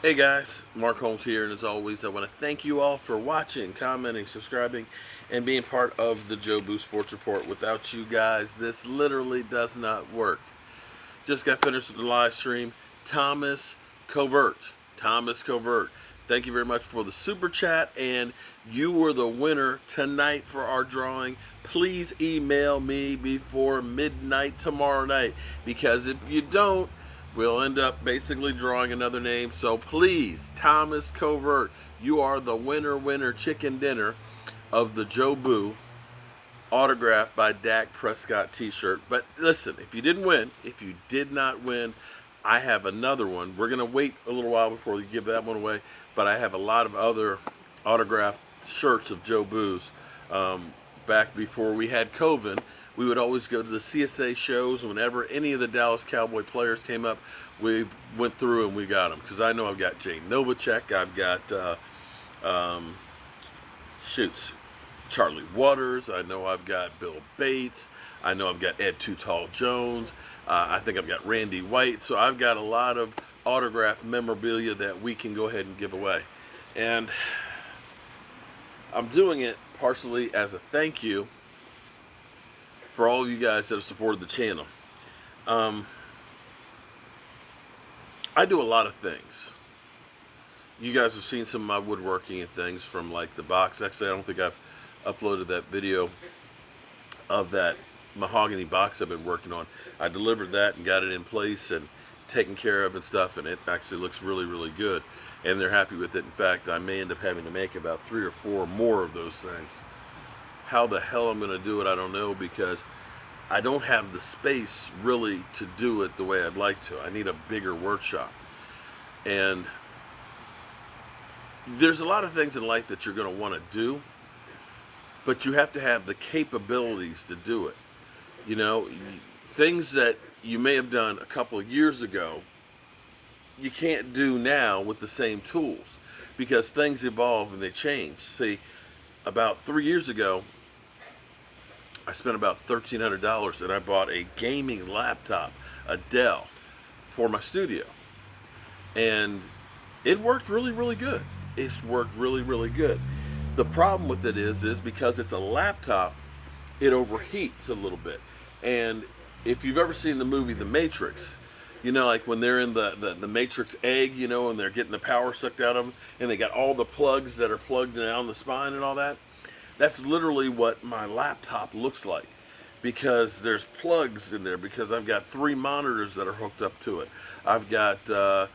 Hey guys, Mark Holmes here, and as always, I want to thank you all for watching, commenting, subscribing, and being part of the Joe Boo Sports Report. Without you guys, this literally does not work. Just got finished with the live stream. Thomas Covert. Thomas Covert. Thank you very much for the super chat, and you were the winner tonight for our drawing. Please email me before midnight tomorrow night, because if you don't, we'll end up basically drawing another name. So please, Thomas Covert, you are the winner chicken dinner of the Joe Boo autographed by Dak Prescott t-shirt. But listen, if you didn't win, if you did not win, I have another one. We're going to wait a little while before we give that one away, but I have a lot of other autographed shirts of Joe Boo's. Back before we had COVID, we would always go to the CSA shows. Whenever any of the Dallas Cowboy players came up, we went through and we got them. Because I know I've got Jay Novacek, I've got um, shoots, Charlie Waters. I know I've got Bill Bates. I know I've got Ed Too Tall Jones. I think I've got Randy White. So I've got a lot of autographed memorabilia that we can go ahead and give away. And I'm doing it partially as a thank you for all of you guys that have supported the channel. I do a lot of things. You guys have seen some of my woodworking and things from like the box. Actually, I don't think I've uploaded that video of that mahogany box I've been working on. I delivered that and got it in place and taken care of and stuff, and it actually looks really good, and they're happy with it. In fact, I may end up having to make about 3 or 4 more of those things. How the hell I'm going to do it, I don't know, because I don't have the space really to do it the way I'd like to. I need a bigger workshop. And there's a lot of things in life that you're going to want to do, but you have to have the capabilities to do it. You know, things that you may have done a couple of years ago, you can't do now with the same tools, because things evolve and they change. See, about 3 years ago, I spent about $1,300 and I bought a gaming laptop, a Dell, for my studio. And it worked really good. It's worked really good. The problem with it is because it's a laptop, it overheats a little bit. And if you've ever seen the movie The Matrix, you know, like when they're in the Matrix egg, you know, and they're getting the power sucked out of them, and they got all the plugs that are plugged down the spine and all that. That's literally what my laptop looks like, because there's plugs in there, because I've got 3 monitors that are hooked up to it. I've got the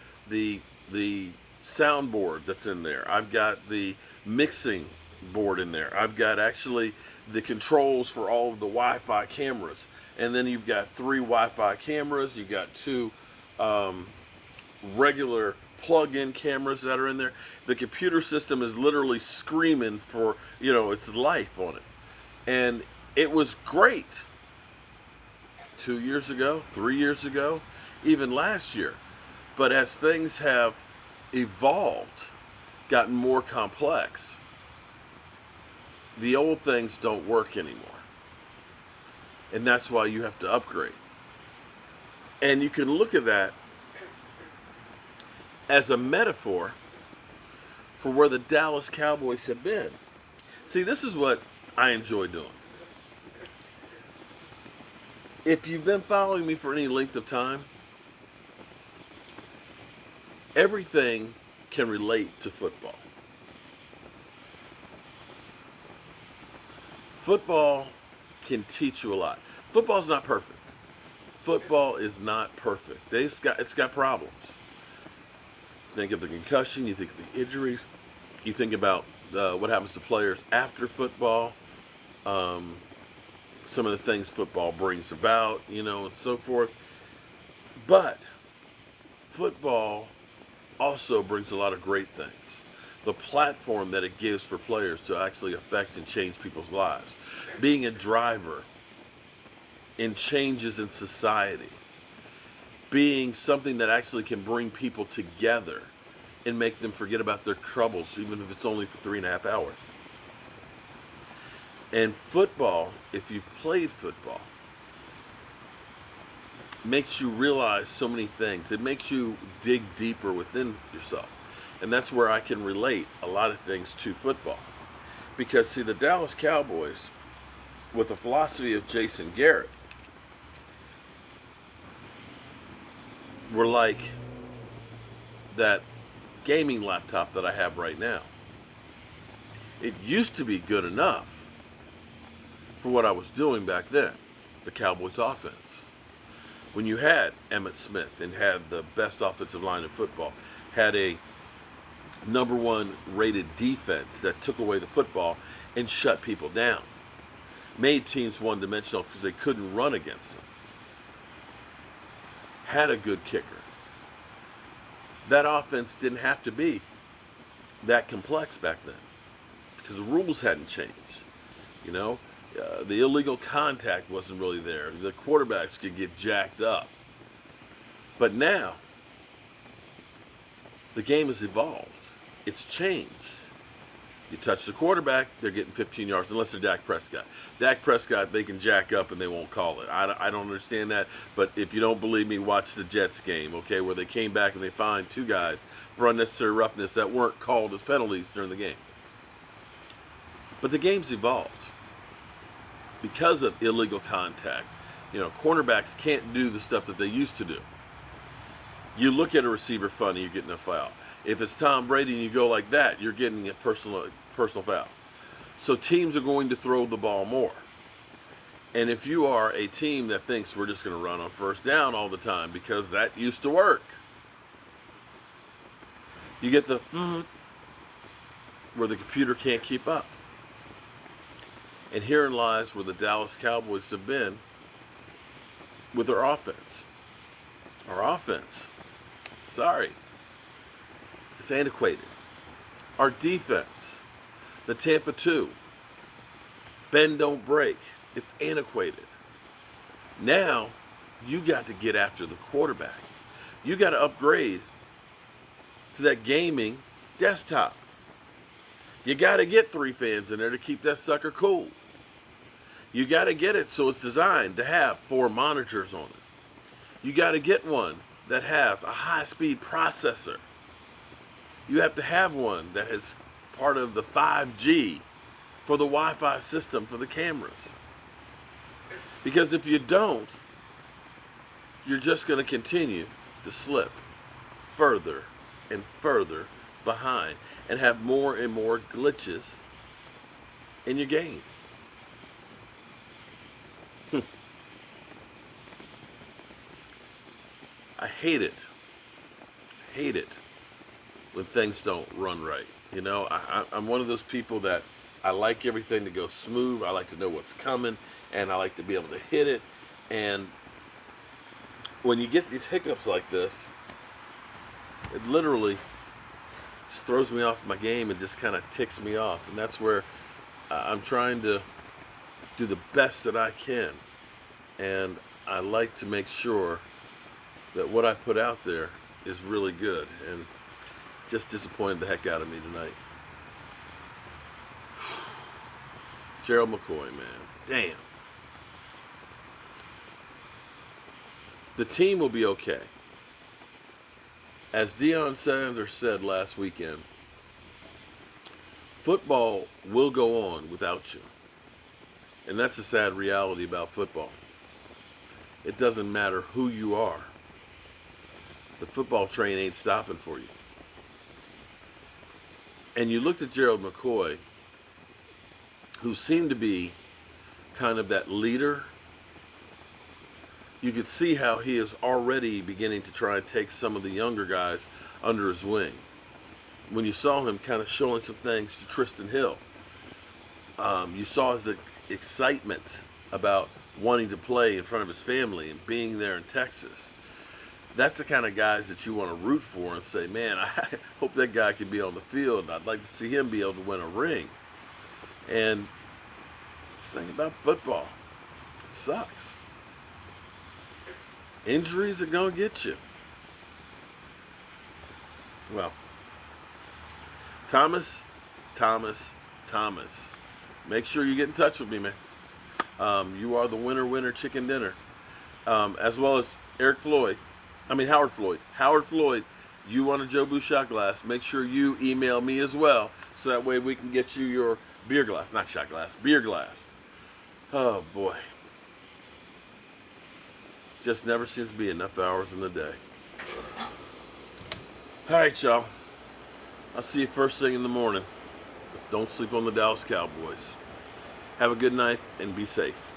soundboard that's in there. I've got the mixing board in there. I've got actually the controls for all of the Wi-Fi cameras. And then you've got 3 Wi-Fi cameras. You've got 2 regular plug-in cameras that are in there. The computer system is literally screaming for, you know, its life on it. And it was great 2 years ago, 3 years ago, even last year. But as things have evolved, gotten more complex, the old things don't work anymore. And that's why you have to upgrade. And you can look at that as a metaphor for where the Dallas Cowboys have been. See, this is what I enjoy doing. If you've been following me for any length of time, everything can relate to football. Football can teach you a lot. Football's not perfect. Football is not perfect. It's got problems. Think of the concussion, you think of the injuries, you think about what happens to players after football, some of the things football brings about, you know, and so forth. But football also brings a lot of great things. The platform that it gives for players to actually affect and change people's lives. Being a driver in changes in society. Being something that actually can bring people together and make them forget about their troubles, even if it's only for 3.5 hours. And football, if you played football, makes you realize so many things. It makes you dig deeper within yourself. And that's where I can relate a lot of things to football. Because, see, the Dallas Cowboys, with the philosophy of Jason Garrett, were like that gaming laptop that I have right now. It used to be good enough for what I was doing back then, the Cowboys offense. When you had Emmitt Smith and had the best offensive line in football, had a number one rated defense that took away the football and shut people down, made teams one-dimensional because they couldn't run against them, had a good kicker. That offense didn't have to be that complex back then because the rules hadn't changed. You know, the illegal contact wasn't really there. The quarterbacks could get jacked up. But now, the game has evolved. It's changed. You touch the quarterback, they're getting 15 yards, unless they're Dak Prescott. Dak Prescott, they can jack up and they won't call it. I don't understand that. But if you don't believe me, watch the Jets game, okay, where they came back and they fined 2 guys for unnecessary roughness that weren't called as penalties during the game. But the game's evolved. Because of illegal contact, you know, cornerbacks can't do the stuff that they used to do. You look at a receiver funny, you're getting a foul. If it's Tom Brady and you go like that, you're getting a personal foul. So teams are going to throw the ball more. And if you are a team that thinks we're just going to run on first down all the time because that used to work, you get the where the computer can't keep up. And herein lies where the Dallas Cowboys have been with their offense. Our offense, sorry, it's antiquated. Our defense, the Tampa 2, bend don't break, it's antiquated. Now, you got to get after the quarterback. You got to upgrade to that gaming desktop. You got to get 3 fans in there to keep that sucker cool. You got to get it so it's designed to have 4 monitors on it. You got to get one that has a high-speed processor. You have to have one that is part of the 5G for the Wi-Fi system for the cameras. Because if you don't, you're just going to continue to slip further and further behind and have more and more glitches in your game. I hate it when things don't run right. You know, I'm one of those people that I like everything to go smooth. I like to know what's coming, and I like to be able to hit it. And when you get these hiccups like this, it literally just throws me off my game and just kind of ticks me off. And that's where I'm trying to do the best that I can. And I like to make sure that what I put out there is really good. And just disappointed the heck out of me tonight. Gerald McCoy, man. Damn. The team will be okay. As Deion Sanders said last weekend, football will go on without you. And that's a sad reality about football. It doesn't matter who you are. The football train ain't stopping for you. And you looked at Gerald McCoy, who seemed to be kind of that leader. You could see how he is already beginning to try and take some of the younger guys under his wing. When you saw him kind of showing some things to Tristan Hill, you saw his excitement about wanting to play in front of his family and being there in Texas. That's the kind of guys that you want to root for and say, man, I hope that guy can be on the field. I'd like to see him be able to win a ring. And the thing about football, it sucks. Injuries are going to get you. Well, Thomas, make sure you get in touch with me, man. You are the winner chicken dinner. As well as Howard Floyd. Howard Floyd, you want a Joe Boo shot glass, make sure you email me as well, so that way we can get you your beer glass. Not shot glass, beer glass. Oh boy. Just never seems to be enough hours in the day. Alright, y'all. I'll see you first thing in the morning. Don't sleep on the Dallas Cowboys. Have a good night and be safe.